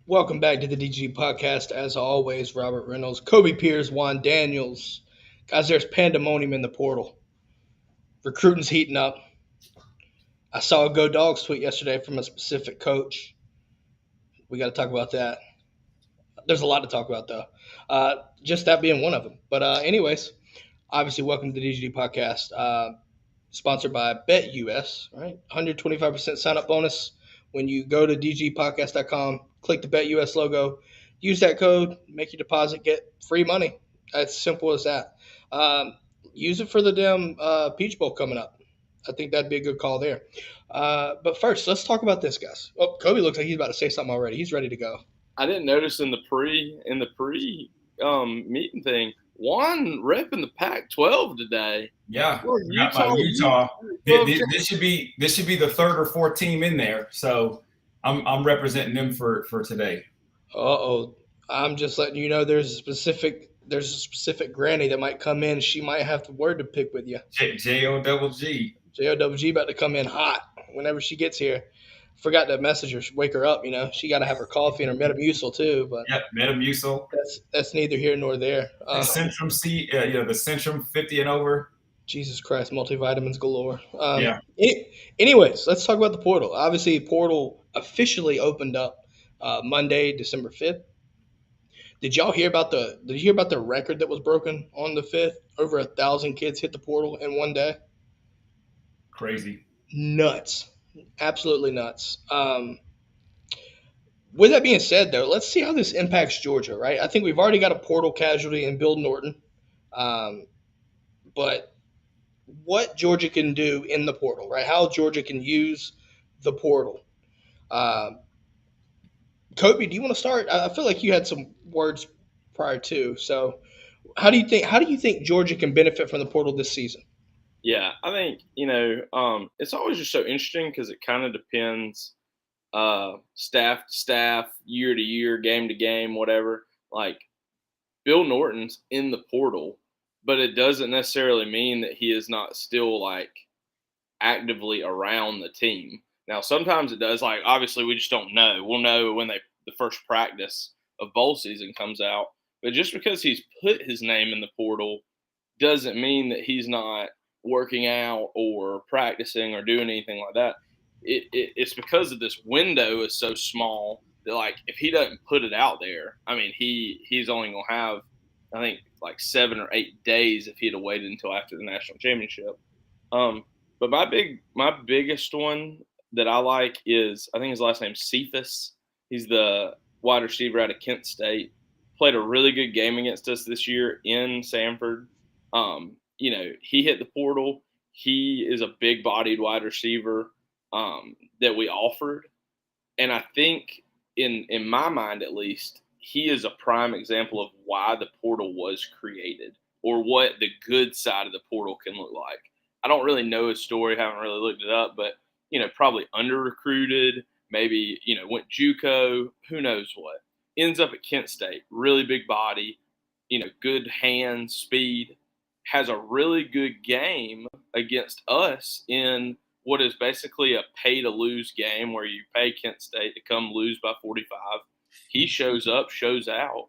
Welcome back to the DG podcast. As always, Robert Reynolds, Kobe Pierce, Juan Daniels. Guys, there's pandemonium in the portal. Recruiting's heating up. I saw a Go Dogs tweet yesterday from a specific coach. We got to talk about that. There's a lot to talk about, though. Just that being one of them. But, anyways, obviously, welcome to the DG podcast. Sponsored by BetUS, right? 125% sign up bonus when you go to dgpodcast.com, click the BetUS logo, use that code, make your deposit, get free money. It's simple as that. Use it for the damn Peach Bowl coming up. I think that'd be a good call there. But first, let's talk about this, guys. Oh, Kobe looks like he's about to say something already. He's ready to go. I didn't notice in the pre meeting thing, Juan repping the Pac-12 today. Yeah, Well, forgot about Utah. This should be the third or fourth team in there. So I'm representing them for today. Uh-oh. I'm just letting you know there's a specific granny that might come in. She might have the word to pick with you. J-O-double-G. J-O-double-G about to come in hot whenever she gets here. Forgot to message her, wake her up, She got to have her coffee and her Metamucil too, but Yep, Metamucil. that's neither here nor there. The Centrum C, the Centrum 50 and over. Jesus Christ, multivitamins galore. Yeah. Anyways, let's talk about the portal. Obviously, portal officially opened up Monday, December 5th. Did you hear about the record that was broken on the 5th? Over 1,000 kids hit the portal in one day. Crazy. Nuts. Absolutely nuts. With that being said, though, let's see how this impacts Georgia, right? I think we've already got a portal casualty in Bill Norton. But what Georgia can do in the portal, right? How Georgia can use the portal. Kobe, do you want to start? I feel like you had some words prior to. So, how do you think Georgia can benefit from the portal this season? Yeah, I think it's always just so interesting because it kind of depends, staff to staff, year to year, game to game, whatever. Like Bill Norton's in the portal, but it doesn't necessarily mean that he is not still like actively around the team. Now, sometimes it does. Like, obviously, we just don't know. We'll know when the first practice of bowl season comes out. But just because he's put his name in the portal doesn't mean that he's not working out or practicing or doing anything like that. It's because of this window is so small that, like, if he doesn't put it out there, I mean, he's only going to have, I think, like 7 or 8 days if he'd have waited until after the national championship. But my biggest one that I like is, I think his last name's Cephas. He's the wide receiver out of Kent State. Played a really good game against us this year in Sanford. He hit the portal. He is a big-bodied wide receiver that we offered. And I think, in my mind at least, he is a prime example of why the portal was created or what the good side of the portal can look like. I don't really know his story, haven't really looked it up, but, probably under-recruited, maybe, went JUCO, who knows what. Ends up at Kent State, really big body, good hands, speed, has a really good game against us in what is basically a pay-to-lose game where you pay Kent State to come lose by 45. He shows up, shows out.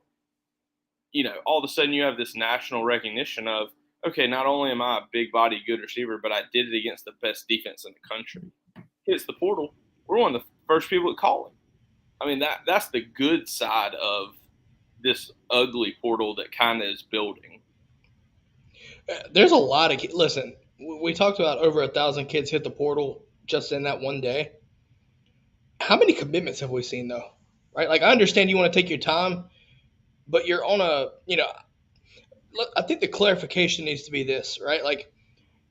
All of a sudden you have this national recognition of, okay, not only am I a big body, good receiver, but I did it against the best defense in the country. Hits the portal. We're one of the first people that call him. I mean, that's the good side of this ugly portal that kind of is building. There's a lot of – listen, we talked about over 1,000 kids hit the portal just in that one day. How many commitments have we seen, though? Right? Like, I understand you want to take your time, but you're on a – I think the clarification needs to be this, right? Like,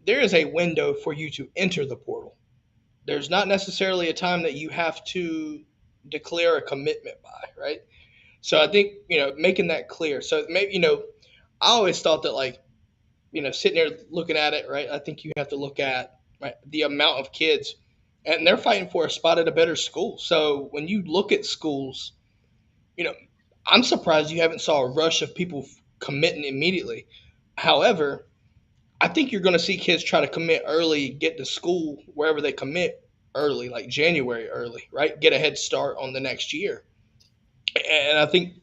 there is a window for you to enter the portal. There's not necessarily a time that you have to declare a commitment by, right? So I think, making that clear. So maybe, I always thought that, like, sitting there looking at it, right, I think you have to look at, right, the amount of kids, and they're fighting for a spot at a better school. So when you look at schools, I'm surprised you haven't saw a rush of people committing immediately. However, I think you're going to see kids try to commit early, get to school wherever they commit early, like January early, right? Get a head start on the next year. And I think,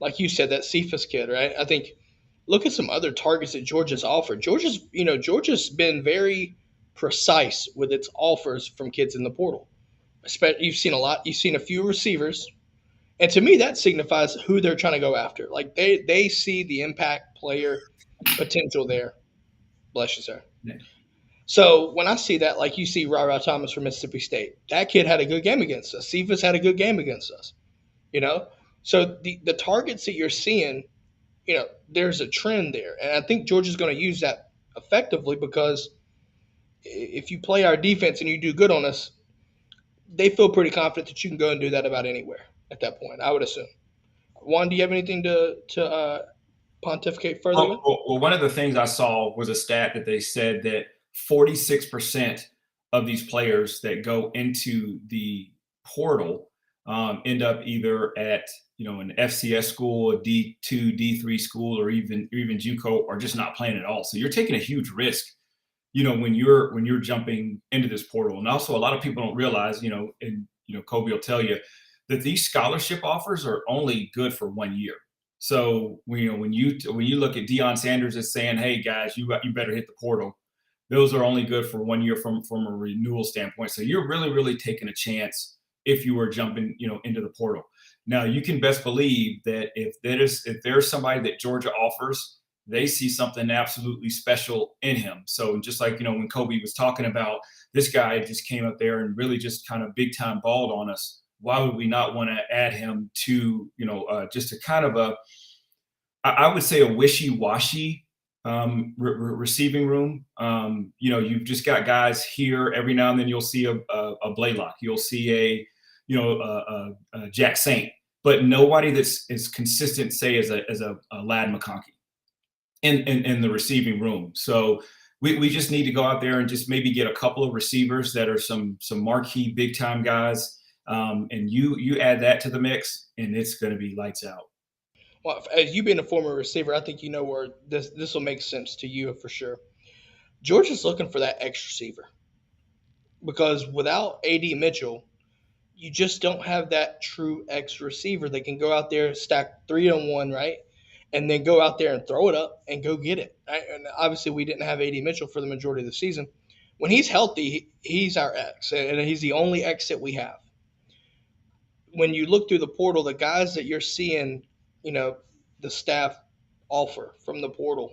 like you said, that Cephas kid, right? I think look at some other targets that Georgia's offered. Georgia's been very precise with its offers from kids in the portal. You've seen a lot. You've seen a few receivers, and to me, that signifies who they're trying to go after. Like they see the impact player potential there. Bless you, sir. Yeah. So when I see that, like you see Ra Thomas from Mississippi State, that kid had a good game against us. Cephas had a good game against us. You know, so the targets that you're seeing, there's a trend there, and I think Georgia's going to use that effectively because if you play our defense and you do good on us, they feel pretty confident that you can go and do that about anywhere at that point. I would assume. Juan, do you have anything to pontificate further with? Well, one of the things I saw was a stat that they said that 46% of these players that go into the portal end up either at an FCS school, a D2, D3 school, or even JUCO, or just not playing at all. So you're taking a huge risk, when you're jumping into this portal. And also, a lot of people don't realize, and Kobe will tell you that these scholarship offers are only good for 1 year. So when you look at Deion Sanders as saying, "Hey guys, you better hit the portal," those are only good for 1 year from a renewal standpoint. So you're really taking a chance if you were jumping into the portal. Now you can best believe that if there's somebody that Georgia offers, they see something absolutely special in him. So just like when Kobe was talking about this guy just came up there and really just kind of big time balled on us. Why would we not want to add him to, just a kind of I would say a wishy-washy receiving room. You've just got guys here. Every now and then you'll see a Blaylock. You'll see a Jack Saint, but nobody that's as consistent, say, as a Lad McConkey in the receiving room. So we just need to go out there and just maybe get a couple of receivers that are some marquee big time guys. And you add that to the mix, and it's going to be lights out. Well, as you being a former receiver, I think you know where this will make sense to you for sure. Georgia's looking for that X receiver because without AD Mitchell, you just don't have that true X receiver that can go out there, stack 3-on-1, right? And then go out there and throw it up and go get it. Right? And obviously, we didn't have AD Mitchell for the majority of the season. When he's healthy, he's our X, and he's the only X that we have. When you look through the portal, the guys that you're seeing, the staff offer from the portal,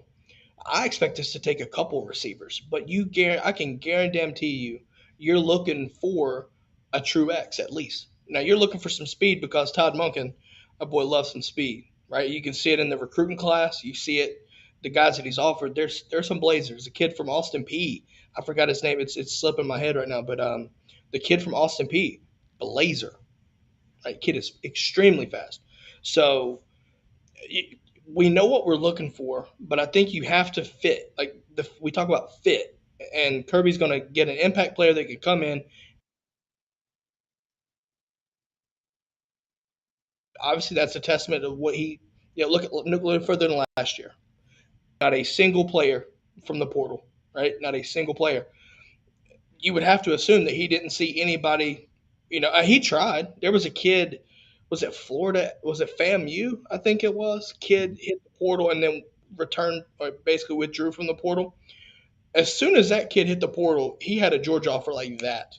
I expect us to take a couple receivers, but I can guarantee you're looking for a true X at least. Now you're looking for some speed because Todd Monken, a boy, loves some speed, right? You can see it in the recruiting class. You see it, the guys that he's offered. There's some Blazers. A kid from Austin P. I forgot his name. It's slipping my head right now, but the kid from Austin P. Blazer. Right, kid is extremely fast. So we know what we're looking for, but I think you have to fit. Like we talk about fit, and Kirby's going to get an impact player that can come in. Obviously, that's a testament of what he. Look further than last year. Not a single player from the portal, right? Not a single player. You would have to assume that he didn't see anybody. He tried. There was a kid. Was it Florida? Was it FAMU? I think it was. Kid hit the portal and then returned, or basically withdrew from the portal. As soon as that kid hit the portal, he had a Georgia offer like that.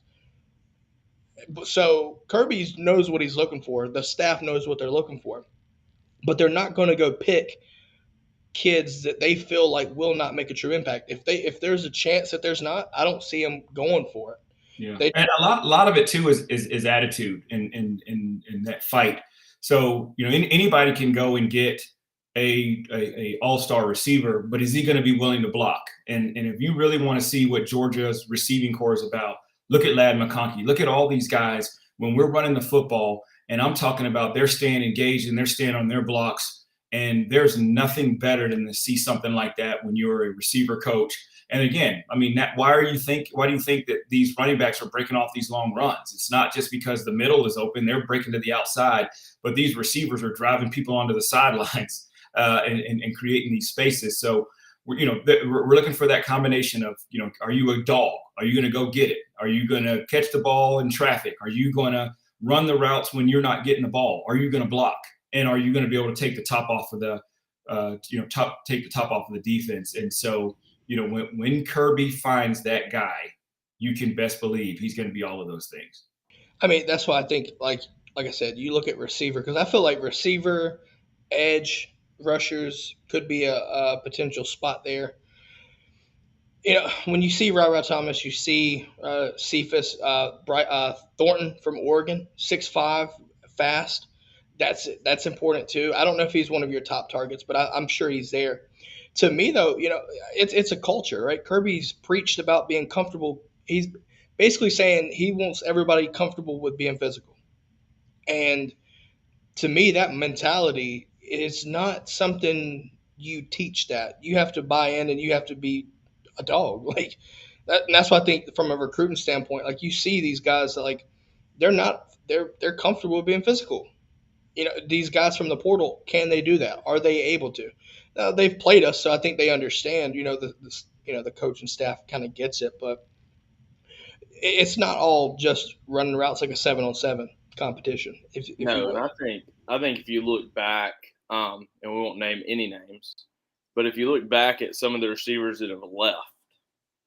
So Kirby knows what he's looking for. The staff knows what they're looking for, but they're not going to go pick kids that they feel like will not make a true impact. If there's a chance that there's not, I don't see them going for it. Yeah, and a lot of it too is attitude in that fight. So anybody can go and get a all-star receiver, but is he going to be willing to block? And if you really want to see what Georgia's receiving core is about, look at Lad McConkey. Look at all these guys when we're running the football, and I'm talking about they're staying engaged and they're staying on their blocks. And there's nothing better than to see something like that when you're a receiver coach. And again, I mean, why do you think that these running backs are breaking off these long runs? It's not just because the middle is open; they're breaking to the outside. But these receivers are driving people onto the sidelines and creating these spaces. So we're looking for that combination of are you a dog? Are you going to go get it? Are you going to catch the ball in traffic? Are you going to run the routes when you're not getting the ball? Are you going to block? And are you going to be able to take the top off of the, take the top off of the defense? And so, when Kirby finds that guy, you can best believe he's going to be all of those things. I mean, that's why I think, like I said, you look at receiver because I feel like receiver, edge, rushers could be a potential spot there. When you see Ra Thomas, you see Cephas Thornton from Oregon, 6'5", fast. That's important too. I don't know if he's one of your top targets, but I'm sure he's there. To me, though, it's a culture, right? Kirby's preached about being comfortable. He's basically saying he wants everybody comfortable with being physical. And to me, that mentality is not something you teach. That you have to buy in, and you have to be a dog. Like that, and that's why I think from a recruiting standpoint, like you see these guys that like they're comfortable with being physical. These guys from the portal, can they do that? Are they able to? They've played us, so I think they understand. The coach and staff kind of gets it, but it's not all just running routes like a 7-on-7 competition. If you No, and will. I think if you look back, and we won't name any names, but if you look back at some of the receivers that have left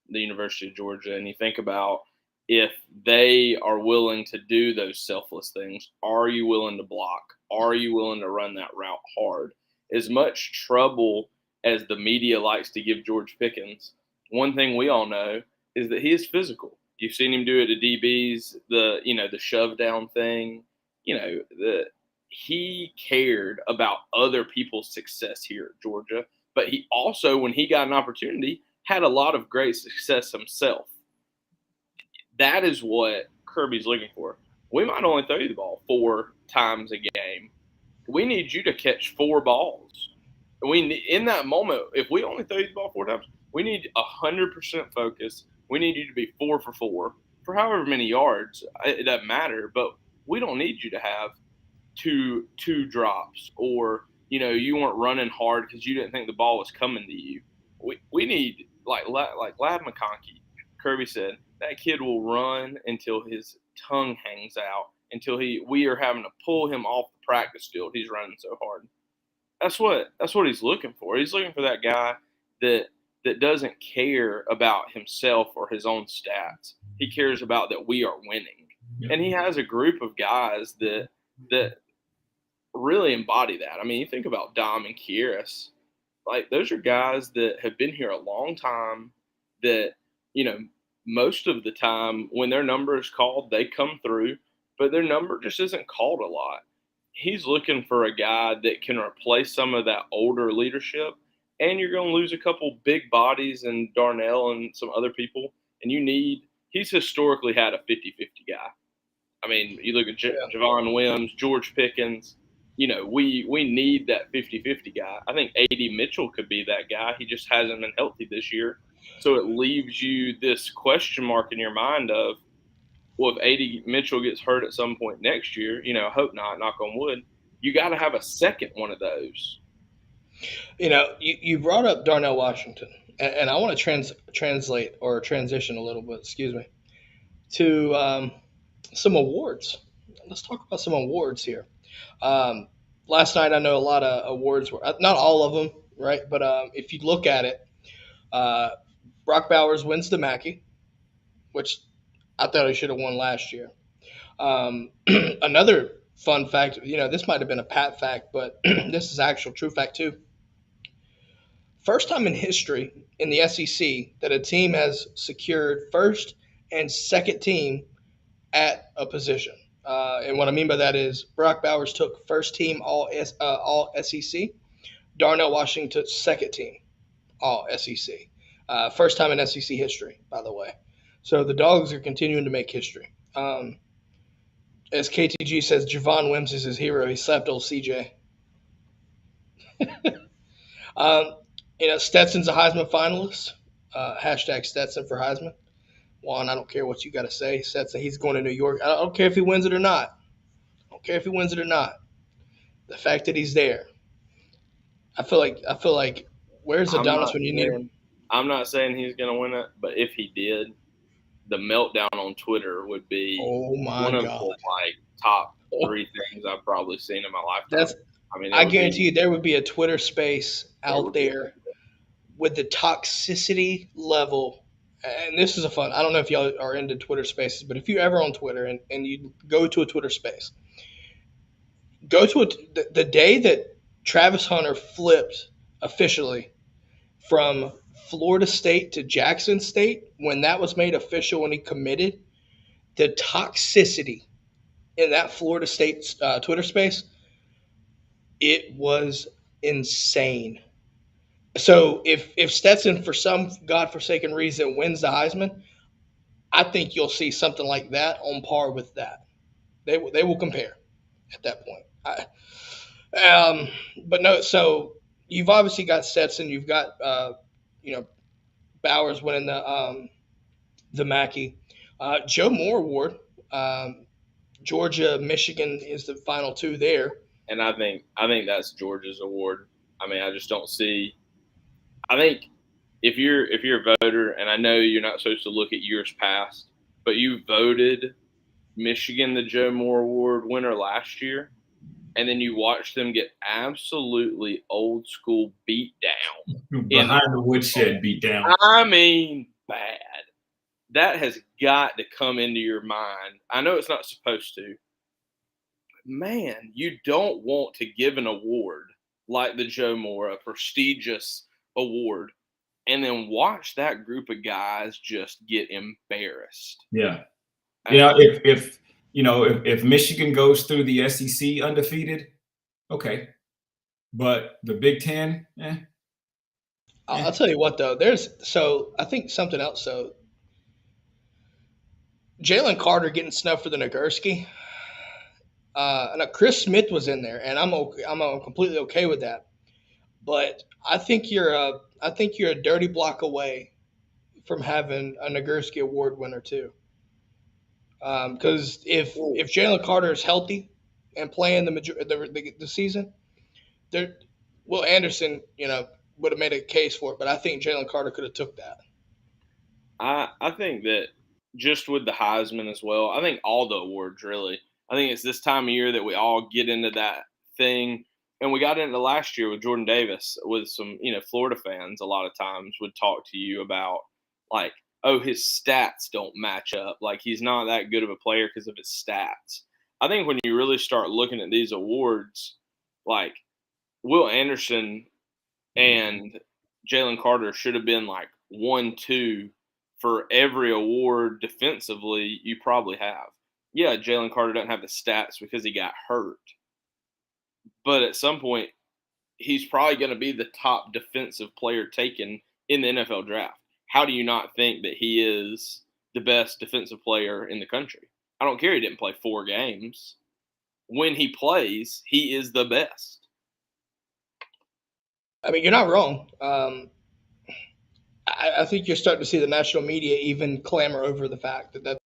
the University of Georgia, and you think about if they are willing to do those selfless things, are you willing to block? Are you willing to run that route hard? As much trouble as the media likes to give George Pickens, one thing we all know is that he is physical. You've seen him do it to DBs, the shove down thing. He cared about other people's success here at Georgia, but he also, when he got an opportunity, had a lot of great success himself. That is what Kirby's looking for. We might only throw you the ball 4 times a game. We need you to catch 4 balls. In that moment, if we only throw you the ball 4 times, we need 100% focus. We need you to be 4 for 4 for however many yards. It doesn't matter, but we don't need you to have two drops or you weren't running hard because you didn't think the ball was coming to you. We need like Lad McConkey. Kirby said that kid will run until his tongue hangs out, until we are having to pull him off the practice field. He's running so hard. That's what he's looking for. He's looking for that guy that doesn't care about himself or his own stats. He cares about that we are winning. Yep. And he has a group of guys that really embody that. I mean, you think about Dom and Kieris. Like, those are guys that have been here a long time that, most of the time when their number is called, they come through, but their number just isn't called a lot. He's looking for a guy that can replace some of that older leadership, and you're going to lose a couple big bodies and Darnell and some other people, and he's historically had a 50-50 guy. I mean, you look at Javon Wims, George Pickens, we need that 50-50 guy. I think A.D. Mitchell could be that guy. He just hasn't been healthy this year. So it leaves you this question mark in your mind of, well, if A.D. Mitchell gets hurt at some point next year, I hope not, knock on wood, you got to have a second one of those. You brought up Darnell Washington, and I want to translate or transition a little bit, excuse me, to some awards. Let's talk about some awards here. Last night, I know a lot of awards were not all of them, right? But if you look at it, Brock Bowers wins the Mackey, which I thought he should have won last year. Another fun fact, this might have been a Pat fact, but this is actual true fact too. First time in history in the SEC that a team has secured first and second team at a position. And what I mean by that is Brock Bowers took first team all SEC. Darnell Washington took second team all SEC. First time in SEC history, by the way. So the Dogs are continuing to make history. As KTG says, Javon Wims is his hero. He slapped old CJ. Stetson's a Heisman finalist. Hashtag Stetson for Heisman. Juan, I don't care what you got to say. Stetson, he's going to New York. I don't care if he wins it or not. The fact that he's there. I feel like where's Adonis when you need him? I'm not saying he's going to win it, but if he did, the meltdown on Twitter would be one of the top Oh, three things I've probably seen in my lifetime. that's I mean, it I would guarantee be you there would be a Twitter space there out would be. there with the toxicity level. And this is a fun. I don't know if y'all are into Twitter spaces, but if you're ever on Twitter and you go to a Twitter space, go to the day that Travis Hunter flipped officially from Florida State to Jackson State, when that was made official when he committed, the toxicity in that Florida State Twitter space, it was insane. So if Stetson for some godforsaken reason wins the Heisman, I think you'll see something like that on par with that. They will compare at that point. But no, so you've obviously got Stetson, you've got you know Bowers winning the Mackey, Joe Moore Award. Georgia, Michigan is the final two there. And I think that's Georgia's award. I mean, I just don't see. I think if you're a voter, and I know you're not supposed to look at years past, but you voted Michigan the Joe Moore Award winner last year, and then you watched them get absolutely old school beat down in the. Behind the woodshed beat down. I mean, bad. That has got to come into your mind. I know it's not supposed to. Man, you don't want to give an award like the Joe Moore, a prestigious award, and then watch that group of guys just get embarrassed. Yeah. I You know, mean, if Michigan goes through the SEC undefeated, okay. But the Big Ten, I'll tell you what though, there's so I think something else. So Jalen Carter getting snubbed for the Nagurski. And Chris Smith was in there, and I'm completely okay with that. But I think you're a dirty block away from having a Nagurski Award winner too. Because if Jalen Carter is healthy and playing the season, there Will Anderson would have made a case for it, but I think Jalen Carter could have took that. I think that just with the Heisman as well, I think all the awards really. I think it's this time of year that we all get into that thing. And we got into last year with Jordan Davis with some, Florida fans a lot of times would talk to you about like, oh, his stats don't match up. Like he's not that good of a player because of his stats. I think when you really start looking at these awards, like Will Anderson and Jalen Carter should have been like 1, 2 for every award defensively you probably have. Yeah, Jalen Carter doesn't have the stats because he got hurt, but at some point he's probably going to be the top defensive player taken in the NFL draft. How do you not think that he is the best defensive player in the country? I don't care he didn't play 4 games. When he plays, he is the best. I mean, you're not wrong. I think you're starting to see the national media even clamor over the fact that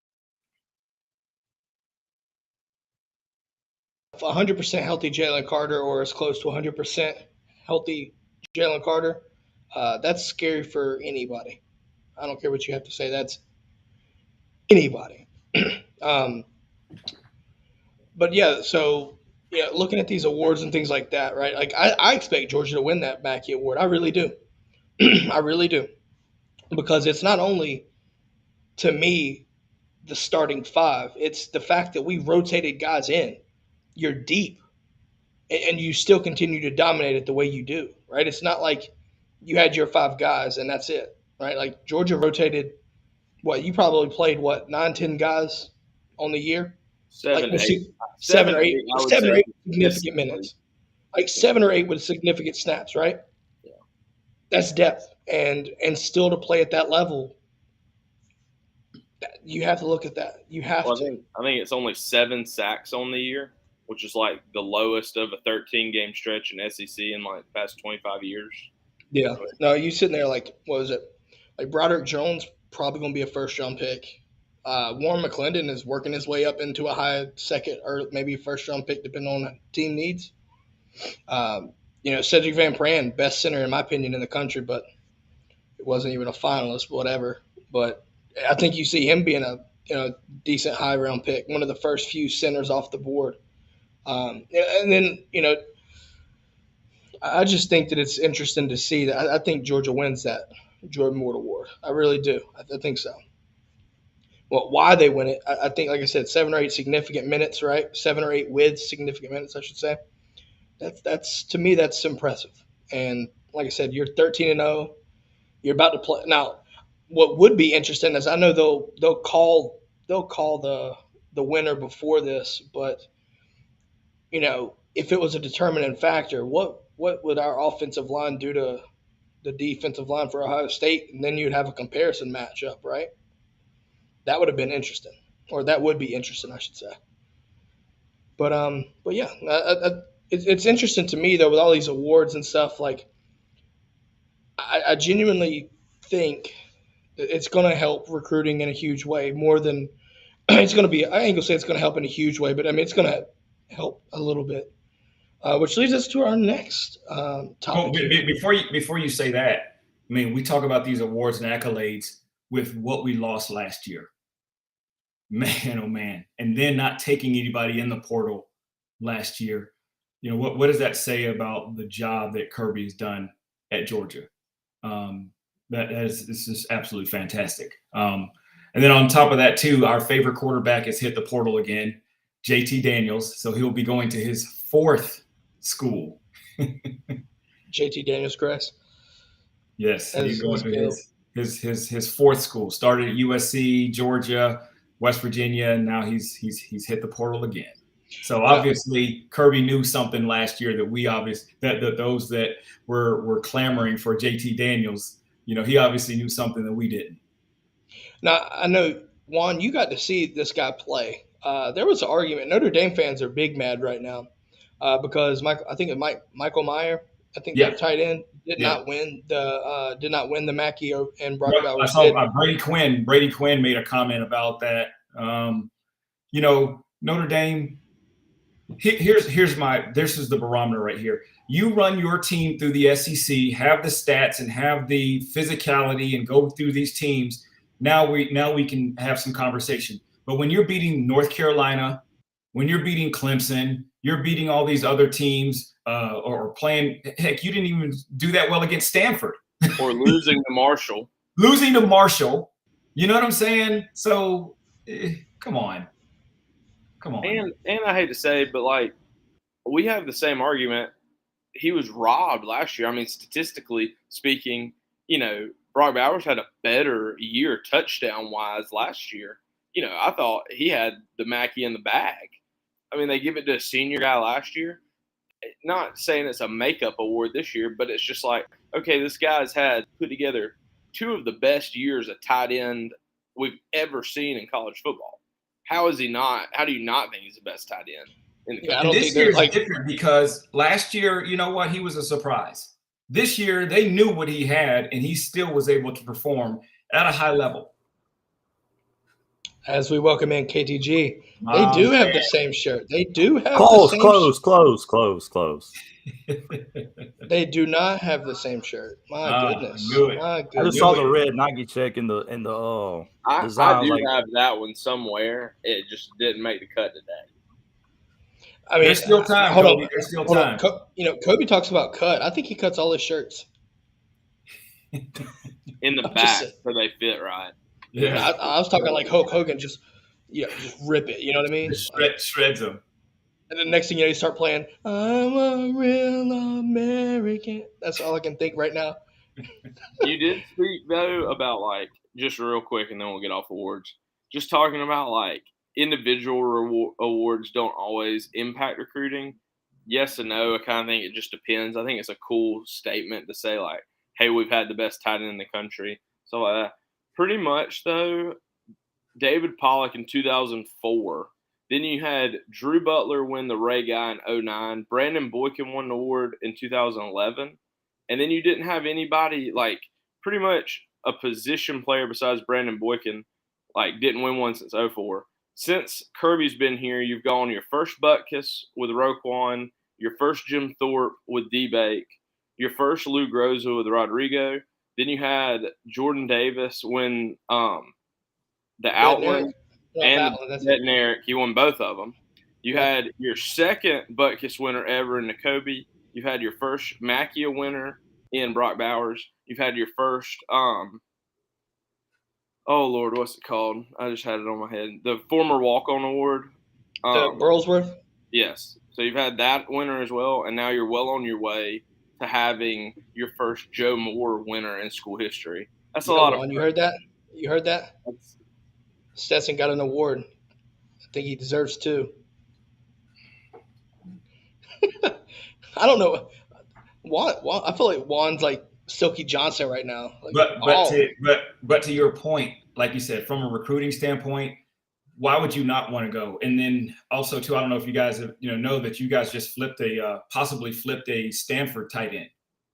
100% healthy Jalen Carter or as close to 100% healthy Jalen Carter, that's scary for anybody. I don't care what you have to say. That's anybody. um, but yeah, so yeah, looking at these awards and things like that, right? Like I expect Georgia to win that Mackey Award. I really do. I really do because it's not only to me the starting five; it's the fact that we rotated guys in. You're deep, and you still continue to dominate it the way you do, right? It's not like you had your five guys and that's it, right? Like Georgia rotated what you probably played what 9, 10 guys on the year, like Seven to eight. seven Seven or to eight, eight, I would seven or say eight significant consistently. minutes, like Yeah. 7 or 8 with significant snaps, right? Yeah. That's depth, and still to play at that level, you have to look at that. You have Well, I to. think I think it's only 7 sacks on the year, which is like the lowest of a 13 game stretch in SEC in like the past 25 years. Yeah. No, you sitting there like what was it? Like Broderick Jones probably going to be a first round pick. Warren McClendon is working his way up into a high second or maybe first round pick, depending on team needs. Cedric Van Pran, best center in my opinion in the country, but it wasn't even a finalist, whatever. But I think you see him being a decent high round pick, one of the first few centers off the board. And then I just think that it's interesting to see that. I think Georgia wins that Jordan Ward Award. I really do. I think so. Well, why they win it, I think, like I said, 7 or 8 significant minutes, right? 7 or 8 with significant minutes, I should say. That's to me, that's impressive. And like I said, you're 13-0. You're about to play now. What would be interesting is I know they'll call the winner before this, but if it was a determining factor, what would our offensive line do to the defensive line for Ohio State? And then you'd have a comparison matchup, right? That would have been interesting, or that would be interesting, I should say. But yeah, it's interesting to me though with all these awards and stuff. Like, I genuinely think it's going to help recruiting in a huge way more than it's going to be. I ain't gonna say it's going to help in a huge way, but I mean it's going to help a little bit. Which leads us to our next Well, topic here. before you say that, I mean, we talk about these awards and accolades with what we lost last year. Man, oh man. And then not taking anybody in the portal last year. What does that say about the job that Kirby has done at Georgia? This is absolutely fantastic. And then on top of that, too, our favorite quarterback has hit the portal again, JT Daniels. So he'll be going to his 4th school. JT Daniels, Chris. Yes, he's going to his 4th school. Started at USC, Georgia, West Virginia, and now he's hit the portal again. So obviously Kirby knew something last year that those that were clamoring for JT Daniels, he obviously knew something that we didn't. Now I know, Juan, you got to see this guy play. There was an argument. Notre Dame fans are big mad right now because Michael Meyer, I think Yeah. that tight end did Yeah. not win the Mackey and Brock I Bowers saw did. Brady Quinn. Brady Quinn made a comment about that. Notre Dame. This is the barometer right here. You run your team through the SEC, have the stats and have the physicality, and go through these teams. Now we can have some conversation. But when you're beating North Carolina, when you're beating Clemson, you're beating all these other teams, or playing. Heck, you didn't even do that well against Stanford. Or losing to Marshall. Losing to Marshall. You know what I'm saying? So, come on. And I hate to say it, but like, we have the same argument. He was robbed last year. I mean, statistically speaking, Brock Bowers had a better year touchdown wise last year. I thought he had the Mackey in the bag. I mean, they give it to a senior guy last year. Not saying it's a makeup award this year, but it's just like, okay, this guy's had put together 2 of the best years at tight end we've ever seen in college football. How do you not think he's the best tight end in the country? Yeah, I don't this think year is different because last year, you know what? He was a surprise. This year, they knew what he had, and he still was able to perform at a high level. As we welcome in KTG, they do have the same shirt. They do have Close. They do not have the same shirt. My goodness. I just saw the red Nike check in the design. I do have that one somewhere. It just didn't make the cut today. I mean, there's still time. Hold on. There's still time. Kobe talks about cut. I think he cuts all his shirts in the back so they fit right. Yeah, I was talking like Hulk Hogan, just rip it. You know what I mean? Shreds them. And the next thing you start playing, I'm a real American. That's all I can think right now. You did speak though about just real quick, and then we'll get off awards. Just talking about individual awards don't always impact recruiting. Yes and no. I kind of think it just depends. I think it's a cool statement to say hey, we've had the best tight end in the country. So pretty much though, David Pollock in 2004. Then you had Drew Butler win the Ray Guy in 2009. Brandon Boykin won the award in 2011. And then you didn't have anybody pretty much a position player besides Brandon Boykin didn't win one since 2004. Since Kirby's been here, you've gone your first Butkus with Roquan, your first Jim Thorpe with D-Bake, your first Lou Groza with Rodrigo. Then you had Jordan Davis win the Outland. and that one. That's it. Bednarik. He won both of them. You Yeah. had your second Butkus winner ever in Nakobe. You've had your first Macchia winner in Brock Bowers. You've had your first oh Lord, what's it called? I just had it on my head. The former walk-on award. The Burlsworth. Yes. So you've had that winner as well, and now you're well on your way to having your first Joe Moore winner in school history. That's a lot of fun. You heard that? You heard that? That's, Stetson got an award. I think he deserves 2. I don't know. Juan, I feel like Juan's like Silky Johnson right now. Like, but to your point, like you said, from a recruiting standpoint, why would you not want to go? And then also too, I don't know if you guys have, know that you guys just possibly flipped a Stanford tight end,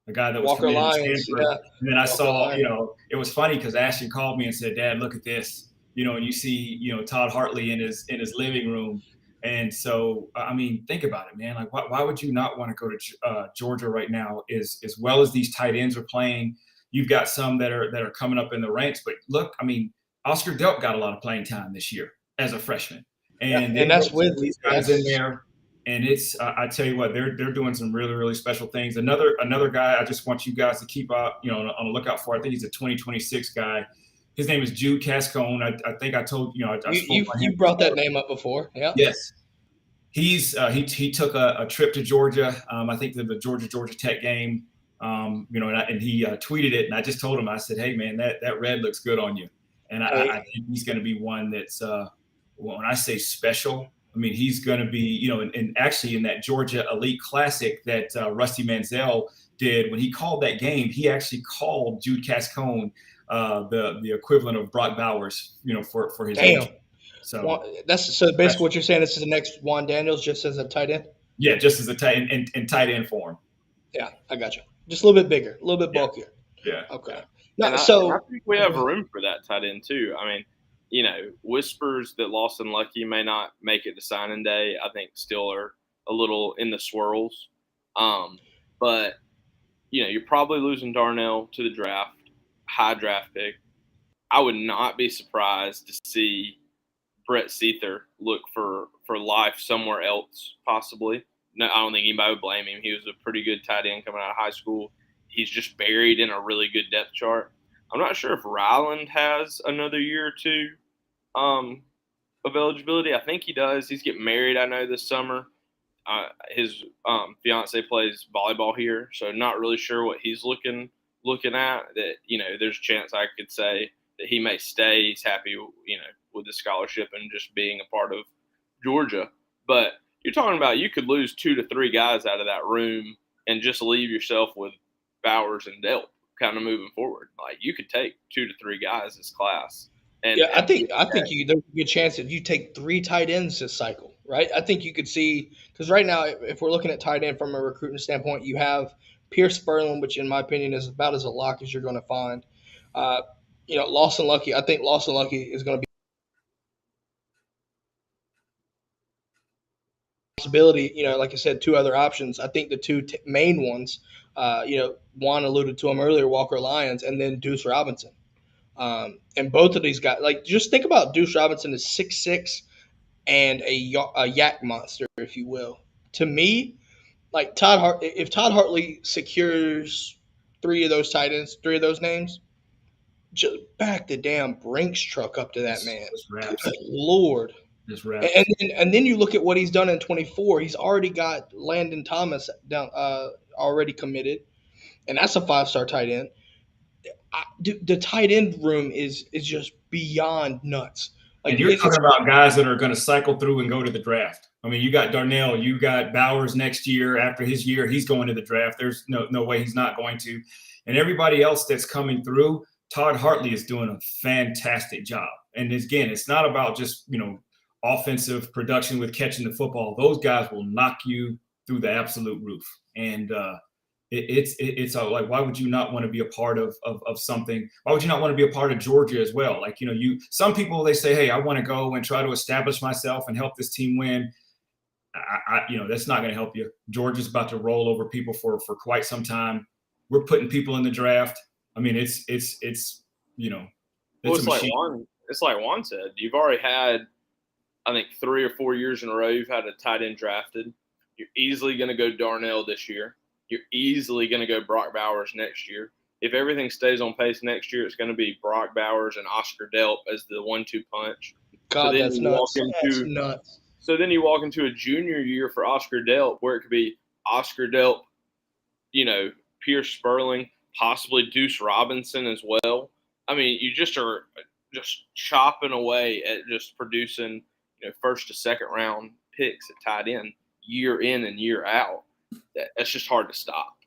a guy that was Walker committed to Lyons, Stanford. yeah. And then I Walker saw, Lyons. it was funny because Ashton called me and said, "Dad, look at this," and you see, Todd Hartley in his living room. And so, I mean, think about it, man. Like, why would you not want to go to Georgia right now? As well as these tight ends are playing, you've got some that are coming up in the ranks. But look, I mean, Oscar Delp got a lot of playing time this year as a freshman, and that's with these guys in there. And it's I tell you what, they're doing some really, really special things. Another guy I just want you guys to keep on the lookout for. I think he's a 2026 guy. His name is Jude Cascone. I think I told you brought that name up before. Yeah. Yes. He's he took a trip to Georgia. I think the Georgia Tech game. And he tweeted it, and I just told him, I said, "Hey man, that red looks good on you." And I think he's going to be one that's when I say special, I mean he's going to be and actually in that Georgia Elite Classic that Rusty Manziel did when he called that game, he actually called Jude Cascone the equivalent of Brock Bowers, for his age. So basically what you're saying. This is the next Juan Daniels, just as a tight end. Yeah, just as a tight end in tight end form. Yeah, I got you. Just a little bit bigger, a little bit bulkier. Yeah. Okay. I think we have room for that tight end too. I mean, whispers that Lawson Lucky may not make it to signing day, I think still are a little in the swirls. But you're probably losing Darnell to the draft, high draft pick. I would not be surprised to see Brett Seether look for life somewhere else, possibly. No, I don't think anybody would blame him. He was a pretty good tight end coming out of high school. He's just buried in a really good depth chart. I'm not sure if Ryland has another year or two of eligibility. I think he does. He's getting married, I know, this summer. His fiance plays volleyball here, so not really sure what he's looking at. That there's a chance I could say that he may stay. He's happy, with the scholarship and just being a part of Georgia. But you're talking about you could lose 2 to 3 guys out of that room and just leave yourself with Bowers and Delp kind of moving forward. Like you could take 2 to 3 guys this class. And I think there's a good chance if you take 3 tight ends this cycle, right? I think you could see because right now, if we're looking at tight end from a recruiting standpoint, you have Pierce Spurlin, which in my opinion is about as a lock as you're going to find. Lawson Lucky. I think Lawson Lucky is going to be possibility. Like I said, 2 other options. I think the 2 main ones. Juan alluded to him earlier, Walker Lyons, and then Deuce Robinson. And both of these guys, like, just think about Deuce Robinson is 6'6" and a yak monster, if you will. To me, like if Todd Hartley secures 3 of those tight ends, 3 of those names, just back the damn Brinks truck up to that man. Good Lord. And then you look at what he's done in 24. He's already got Landon Thomas down, already committed, and that's a 5-star tight end. The tight end room is just beyond nuts. Like, and you're talking about guys that are going to cycle through and go to the draft. I mean, you got Darnell, you got Bowers next year. After his year, he's going to the draft. There's no way he's not going to. And everybody else that's coming through, Todd Hartley is doing a fantastic job. And again, it's not about just, offensive production with catching the football. Those guys will knock you through the absolute roof. And it's like, why would you not want to be a part of something? Why would you not want to be a part of Georgia as well? Like, some people, they say, hey, I want to go and try to establish myself and help this team win. That's not going to help you. Georgia's about to roll over people for quite some time. We're putting people in the draft. I mean, it's like Juan said, you've already had I think 3 or 4 years in a row you've had a tight end drafted. You're easily going to go Darnell this year. You're easily going to go Brock Bowers next year. If everything stays on pace next year, it's going to be Brock Bowers and Oscar Delp as the 1-2 punch. God, that's nuts. That's nuts. So then you walk into a junior year for Oscar Delp where it could be Oscar Delp, Pierce Sperling, possibly Deuce Robinson as well. I mean, you just are just chopping away at just producing, first to second round picks at tight end year in and year out. That's just hard to stop.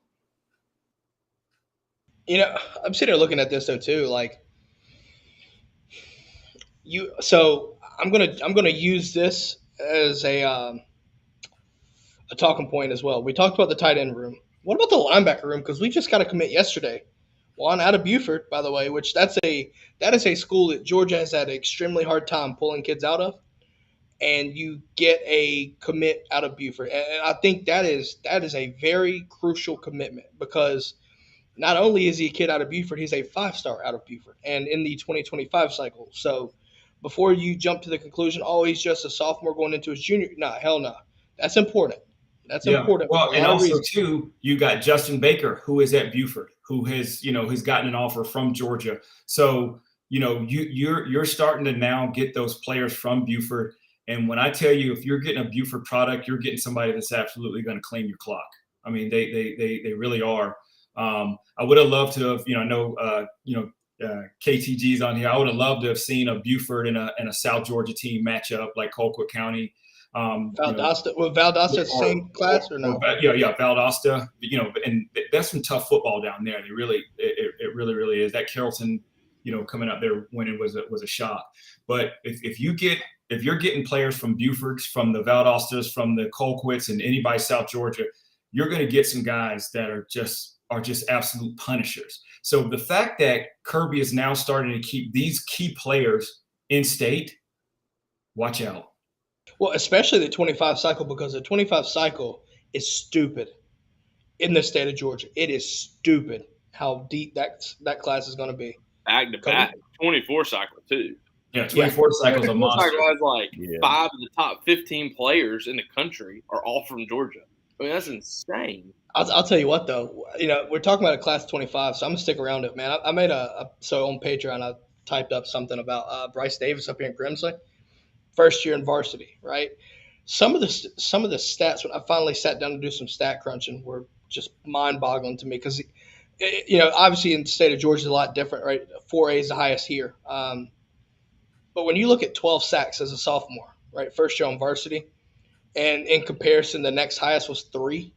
I'm sitting here looking at this though too. Like so I'm gonna use this as a talking point as well. We talked about the tight end room. What about the linebacker room? Because we just got to commit yesterday. One out of Buford, by the way, which that is a school that Georgia has had an extremely hard time pulling kids out of, and you get a commit out of Buford, and I think that is a very crucial commitment because not only is he a kid out of Buford, he's a 5-star out of Buford, and in the 2025 cycle. So before you jump to the conclusion, oh, he's just a sophomore going into his junior, hell no, that's important. That's important. Well, and also too, you got Justin Baker, who is at Buford, who has has gotten an offer from Georgia. So you're starting to now get those players from Buford. And when I tell you, if you're getting a Buford product, you're getting somebody that's absolutely going to claim your clock. I mean, they really are. I would have loved to have, I know KTG's on here. I would have loved to have seen a Buford and a South Georgia team match up like Colquitt County. Valdosta, Valdosta the same class or no? Yeah, Valdosta. And that's some tough football down there. It really is. That Carrollton, coming up there winning was a shock. But if you're getting players from Bufords, from the Valdostas, from the Colquitts, and anybody South Georgia, you're going to get some guys that are just absolute punishers. So the fact that Kirby is now starting to keep these key players in state, watch out. Well, especially the 25 cycle, because the 25 cycle is stupid in the state of Georgia. It is stupid how deep that class is going to be. Back to back, 24 cycle too. Yeah, 24 cycles a monster. 24 cycle has 5 of the top 15 players in the country are all from Georgia. I mean, that's insane. I'll tell you what, though. We're talking about a class 25, so I'm going to stick around it, man. I made so on Patreon, I typed up something about Bryce Davis up here in Grimsley. First year in varsity, right? Some of the stats when I finally sat down to do some stat crunching were just mind-boggling to me because, obviously in the state of Georgia is a lot different, right? 4A is the highest here, but when you look at 12 sacks as a sophomore, right, first year on varsity, and in comparison, the next highest was 3.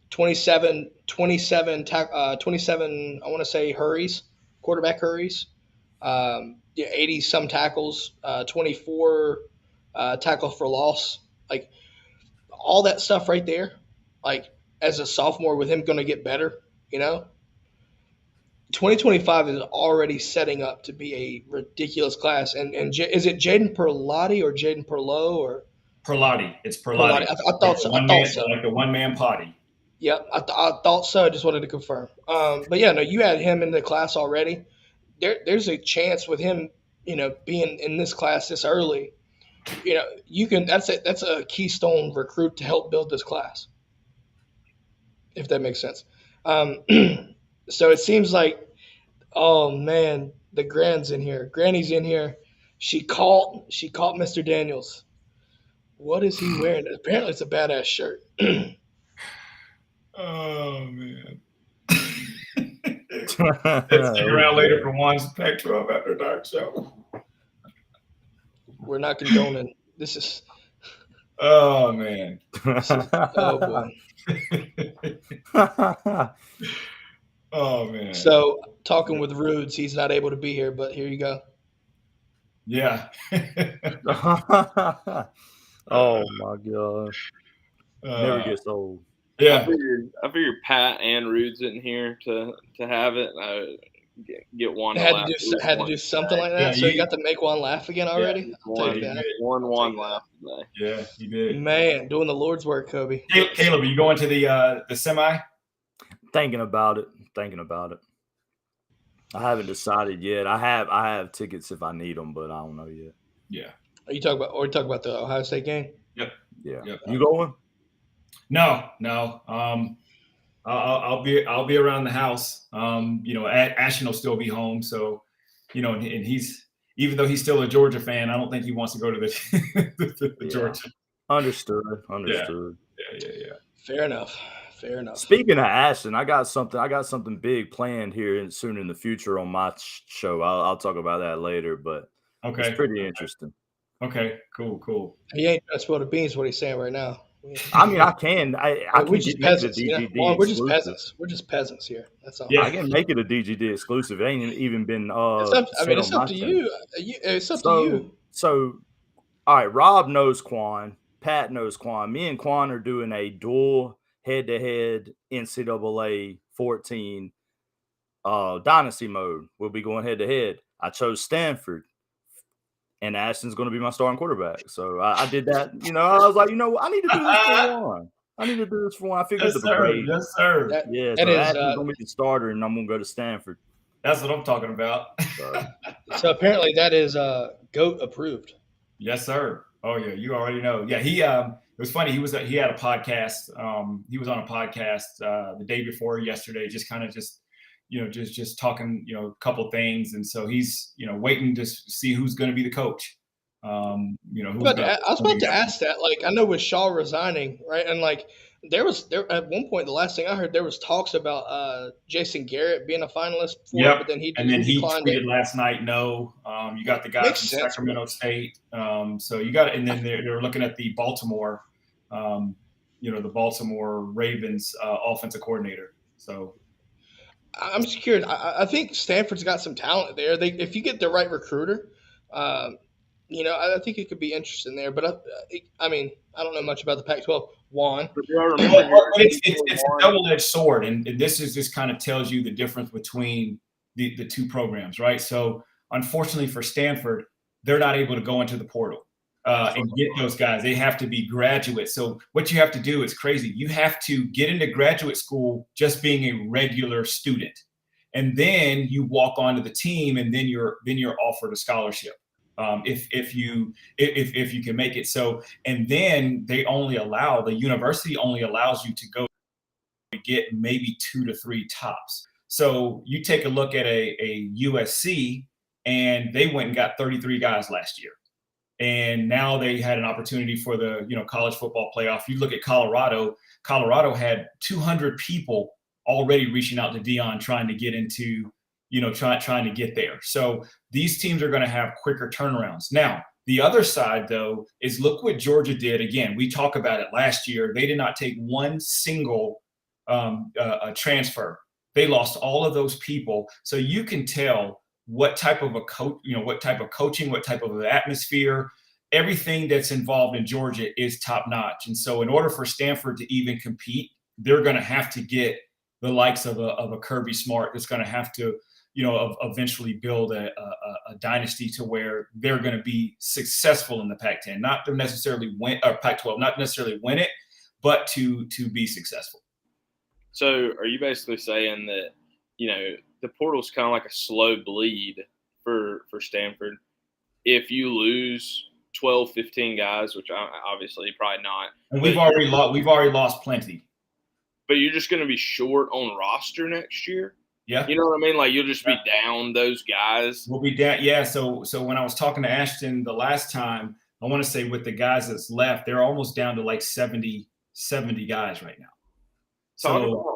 27, I want to say hurries, quarterback hurries. 80 some tackles, 24 tackles for loss, like all that stuff right there. Like as a sophomore, with him going to get better, 2025 is already setting up to be a ridiculous class. And is it Jaden Perlotti or Jaden Perlow or Perlotti? It's Perlotti. I thought so. Like the one-man potty. Yep, I thought so. I just wanted to confirm. But yeah, no, you had him in the class already. There's a chance with him, being in this class this early, you can. That's a keystone recruit to help build this class, if that makes sense. So it seems like, oh man, the Granny's in here. She caught Mr. Daniels. What is he wearing? Apparently, it's a badass shirt. Oh man. Stick around later for Juan's Pac-12 After Dark show. We're not condoning. This is. Oh man. Oh boy. Oh man. So talking with Rudes, he's not able to be here, but here you go. Yeah. Oh my gosh. Never gets old. Yeah. I figured Pat and Rude's in here to have it. Get one. Had to do something like that. Yeah, so you got to make one laugh again already. Yeah, one laugh today. Yeah, you did. Man, doing the Lord's work, Kobe. Caleb, are you going to the semi? Thinking about it. I haven't decided yet. I have tickets if I need them, but I don't know yet. Yeah. Are you talking about the Ohio State game? Yep. Yeah. Yep. You going? No. I'll be around the house. Ashton will still be home, so and he's even though he's still a Georgia fan, I don't think he wants to go to the Georgia. Understood. Yeah. Yeah. Fair enough. Speaking of Ashton, I got something big planned here soon in the future on my show. I'll talk about that later, but Okay. it's pretty interesting. Okay. Cool. He ain't trying to spill the beans. What he's saying right now. I mean, I can. I we're can just make it a peasants. DGD Well, we're just exclusive. peasants. We're just peasants here. That's all. Yeah. I can make it a DGD exclusive. It ain't even been it's up to you. It's up to you. So, all right, Rob knows Quan. Pat knows Quan. Me and Quan are doing a dual head-to-head NCAA 14 dynasty mode. We'll be going head-to-head. I chose Stanford. And Ashton's going to be my starting quarterback. So I did that. I was like, I need to do this for one. I figured Yes, sir. Yes, sir. Ashton's going to be the starter, and I'm going to go to Stanford. That's what I'm talking about. So apparently that is GOAT approved. Yes, sir. Oh yeah, you already know. Yeah, he. It was funny. He had a podcast. He was on a podcast the day before yesterday, just talking, a couple things, and so he's, waiting to see who's going to be the coach. I was about to ask that. Like, I know with Shaw resigning, right, and like there at one point, the last thing I heard, there was talks about Jason Garrett being a finalist for it, but then he declined tweeted last night. No, you got the guy from Sacramento State. So you got, and then they're looking at the Baltimore, the Baltimore Ravens offensive coordinator. So. I'm just curious. I think Stanford's got some talent there. If you get the right recruiter, I think it could be interesting there. But I mean, I don't know much about the Pac-12. Juan, it's a double-edged sword, and this just kind of tells you the difference between the two programs, right? So, unfortunately for Stanford, they're not able to go into the portal and get those guys. They have to be graduates. So what you have to do is crazy. You have to get into graduate school just being a regular student, and then you walk onto the team, and then you're offered a scholarship if you can make it. So, and then the university only allows you to go get maybe 2 to 3 tops. So you take a look at a USC, and they went and got 33 guys last year. And now they had an opportunity for the college football playoff. You look at Colorado had 200 people already reaching out to Dion trying to get into, trying to get there. So these teams are going to have quicker turnarounds. Now, the other side, though, is look what Georgia did. Again, we talk about it last year. They did not take one single transfer. They lost all of those people. So you can tell what type of a coach, what type of coaching, what type of atmosphere, everything that's involved in Georgia is top notch. And so in order for Stanford to even compete, they're going to have to get the likes of a Kirby Smart that's going to have to, eventually build a dynasty to where they're going to be successful in the Pac-10, not to necessarily win, or Pac-12, not necessarily win it, but to be successful. So are you basically saying that, the portal's kind of like a slow bleed for Stanford? If you lose 12, 15 guys, which obviously probably not. And we've already lost plenty. But you're just going to be short on roster next year? Yeah. You know what I mean? Like, you'll just be down those guys. We'll be down. Yeah. So when I was talking to Ashton the last time, I want to say with the guys that's left, they're almost down to like 70 guys right now. Talk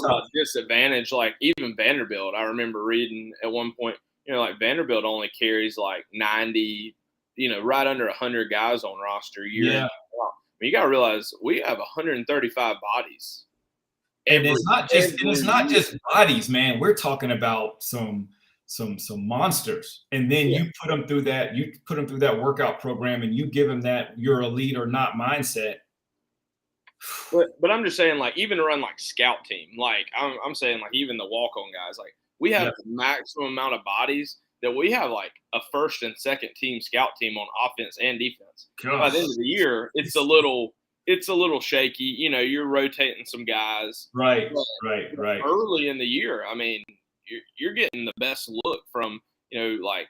about disadvantage. Like, even Vanderbilt, I remember reading at one point, like Vanderbilt only carries like 90, right under 100 guys on roster year. Yeah. You got to realize we have 135 bodies. And it's not just bodies, man. We're talking about some monsters. And then you put them through that workout program, and you give them that you're elite or not mindset. But I'm just saying, like, even to run like scout team, like I'm saying, like, even the walk-on guys, like, we have the maximum amount of bodies that we have like a first and second team scout team on offense and defense. Gosh. By the end of the year, it's a little shaky. You're rotating some guys. Right. Early in the year, I mean, you're getting the best look from, like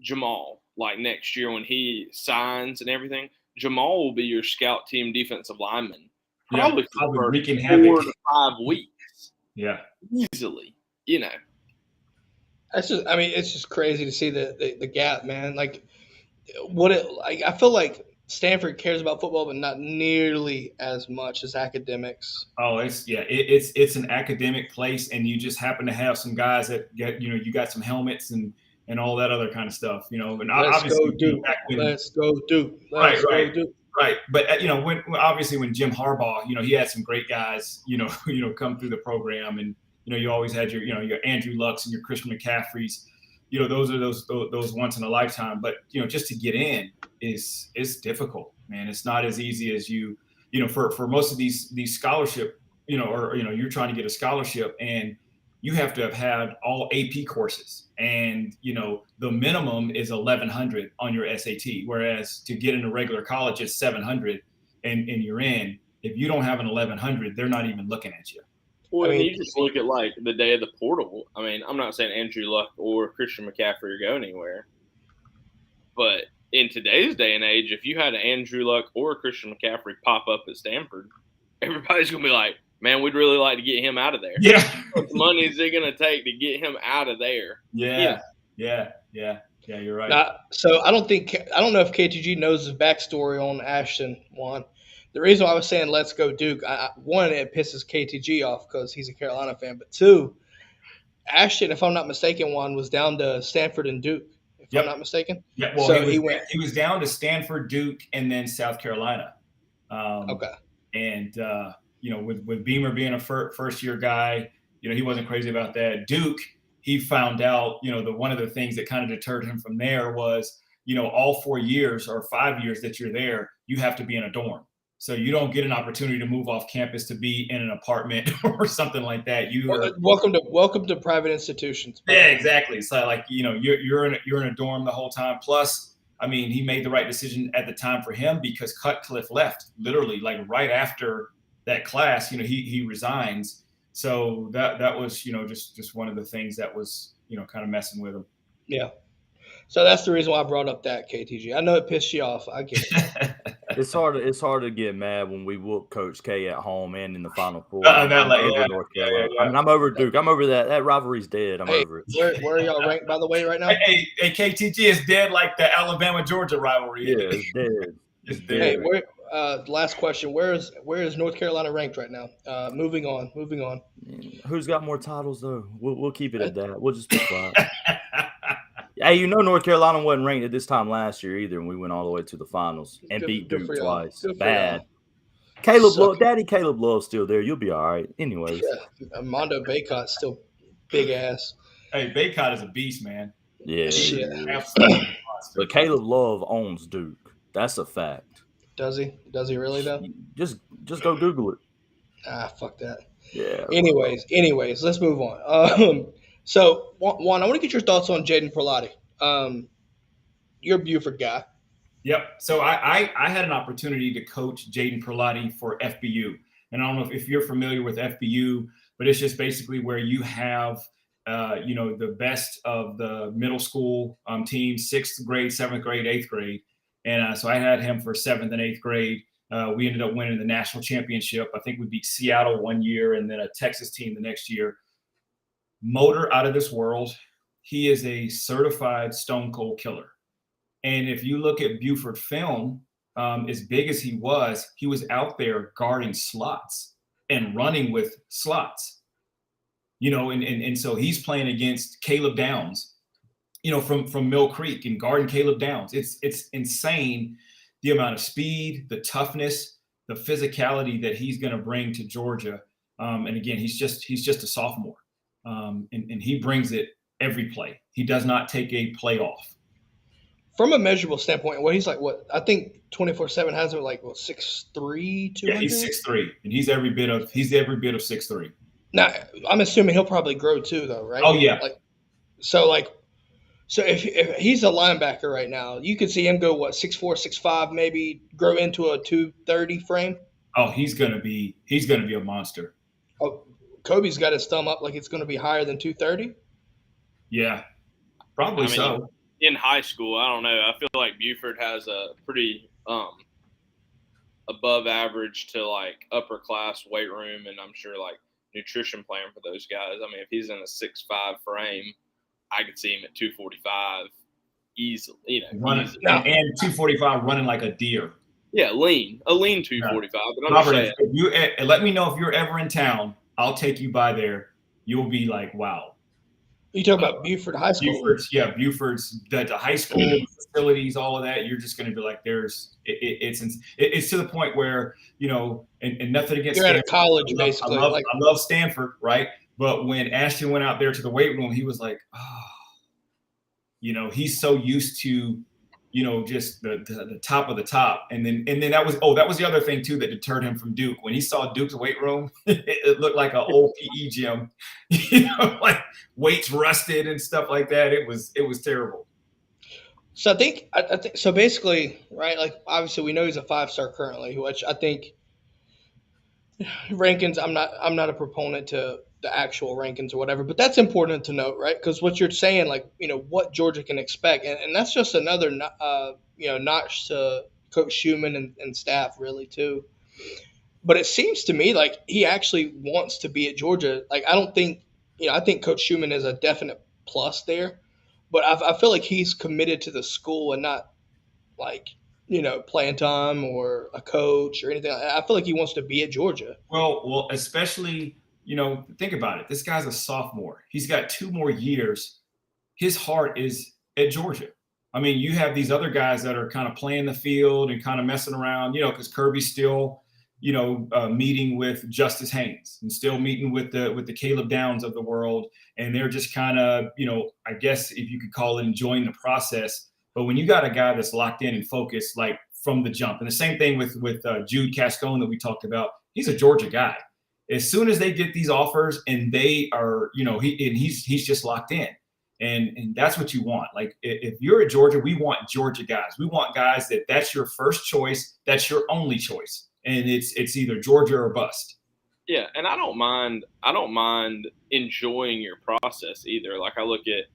Jamal, like next year when he signs and everything, Jamal will be your scout team defensive lineman probably for the first wreaking 4 havoc. to 5 weeks. Yeah. Easily, you know. That's just, I mean, it's just crazy to see the gap, man. Like, I feel like Stanford cares about football, but not nearly as much as academics. Oh, it's an academic place, and you just happen to have some guys that get, you got some helmets and all that other kind of stuff, and Let's obviously go Duke. back when, Let's go Duke. right, Let's right, go Duke. right. But when obviously when Jim Harbaugh, he had some great guys, come through the program, and you always had your Andrew Lucks and your Christian McCaffreys. Those are those once in a lifetime. But just to get in is difficult, man. It's not as easy as for most of these scholarship, or you're trying to get a scholarship, and you have to have had all AP courses, and the minimum is 1100 on your SAT, whereas to get into regular college is 700, and you're in. If you don't have an 1100, they're not even looking at you. Well, I mean, you just look at like the day of the portal. I mean, I'm not saying Andrew Luck or Christian McCaffrey are going anywhere, but in today's day and age, if you had an Andrew Luck or a Christian McCaffrey pop up at Stanford, everybody's gonna be like, "Man, we'd really like to get him out of there." Yeah. What money is it gonna take to get him out of there? Yeah. You're right. So I don't know if KTG knows his backstory on Ashton. One, the reason why I was saying let's go Duke, one, it pisses KTG off because he's a Carolina fan, but two, Ashton, if I'm not mistaken, one was down to Stanford and Duke. If I'm not mistaken. Yeah. Well, so he was down to Stanford, Duke, and then South Carolina. Okay. And with Beamer being a first year guy, he wasn't crazy about that. Duke, he found out, one of the things that kind of deterred him from there was, all 4 years or 5 years that you're there, you have to be in a dorm. So you don't get an opportunity to move off campus to be in an apartment or something like that. Welcome to private institutions. Yeah, exactly. So like, you're in a dorm the whole time. Plus, I mean, he made the right decision at the time for him because Cutcliffe left literally like right after that class. He resigns. So that was, just one of the things that was, kind of messing with him. Yeah. So that's the reason why I brought up that, KTG. I know it pissed you off. I get it. It's hard to get mad when we whoop Coach K at home and in the Final Four. North Carolina. I mean, I'm over Duke. I'm over that. That rivalry's dead. I'm over it. Where are y'all ranked, by the way, right now? Hey, KTG is dead like the Alabama-Georgia rivalry. Yeah, it's dead. It's dead. Hey, last question. Where is North Carolina ranked right now? Moving on. Who's got more titles though? We'll keep it at that. We'll just be quiet. Hey, North Carolina wasn't ranked at this time last year either, and we went all the way to the finals and beat Duke twice. Bad. Daddy Caleb Love's still there. You'll be all right. Anyways. Yeah, Armando Baycott's still big ass. Hey, Baycott is a beast, man. Yeah. Absolutely. But Caleb Love owns Duke. That's a fact. Does he? Does he really though? Just go Google it. Fuck that. Yeah. Anyways, let's move on. So, Juan, I want to get your thoughts on Jaden Perlotti. You're a Buford guy. Yep. So I had an opportunity to coach Jaden Perlotti for FBU. And I don't know if you're familiar with FBU, but it's just basically where you have, the best of the middle school teams, 6th grade, 7th grade, 8th grade. And so I had him for 7th and 8th grade. We ended up winning the national championship. I think we beat Seattle one year and then a Texas team the next year. Motor out of this world. He is a certified stone cold killer. And if you look at Buford film, as big as he was out there guarding slots and running with slots, and so he's playing against Caleb Downs, from Mill Creek and guarding Caleb Downs. It's insane the amount of speed, the toughness, the physicality that he's going to bring to Georgia. And again, he's just a sophomore. And he brings it every play. He does not take a play off. From a measurable standpoint, he's like, I think 24/7 has him like 6'3", 200? Yeah, he's 6'3", and he's every bit of 6'3". Now, I'm assuming he'll probably grow too, though, right? Oh yeah. So if he's a linebacker right now, you could see him go 6'4", 6'5", maybe grow into a 230 frame. Oh, he's gonna be a monster. Oh, Kobe's got his thumb up like it's going to be higher than 230. Yeah, probably so. in high school, I don't know. I feel like Buford has a pretty above average to like upper class weight room, and I'm sure like nutrition plan for those guys. I mean, if he's in a 6'5" frame, I could see him at 245 easily. Running, No. and 245 running like a deer. Yeah, a lean 245. But I'm Robert, just saying, if you let me know if you're ever in town, I'll take you by there. You'll be like, wow. You talk about Buford High School. Buford's the high school facilities, all of that. You're just going to be like, it's to the point where, and nothing against You're Stanford. at a college, basically. I love Stanford, right? But when Ashton went out there to the weight room, he was like, he's so used to, just the top of the top. And then that was the other thing too that deterred him from Duke. When he saw Duke's weight room, it looked like an old PE gym, like weights rusted and stuff like that. It was terrible. So I think so. Basically, right? Like obviously, we know he's a 5-star currently, which I think rankings. I'm not a proponent to the actual rankings or whatever, but that's important to note, right? Because what you're saying, like what Georgia can expect, and that's just another notch to Coach Schumann and staff really too. But it seems to me like he actually wants to be at Georgia. Like I don't think I think Coach Schumann is a definite plus there, but I feel like he's committed to the school and not like playing time or a coach or anything. I feel like he wants to be at Georgia. Well, especially think about it. This guy's a sophomore. He's got 2 more years. His heart is at Georgia. I mean, you have these other guys that are kind of playing the field and kind of messing around, because Kirby's still, meeting with Justice Haynes and still meeting with the Caleb Downs of the world. And they're just kind of, I guess if you could call it enjoying the process. But when you got a guy that's locked in and focused, like from the jump, and the same thing with Jude Cascone that we talked about, he's a Georgia guy. As soon as they get these offers and they are, he's just locked in. And that's what you want. Like if you're at Georgia, we want Georgia guys. We want guys that's your first choice. That's your only choice. And it's either Georgia or bust. Yeah, and I don't mind enjoying your process either. Like I look at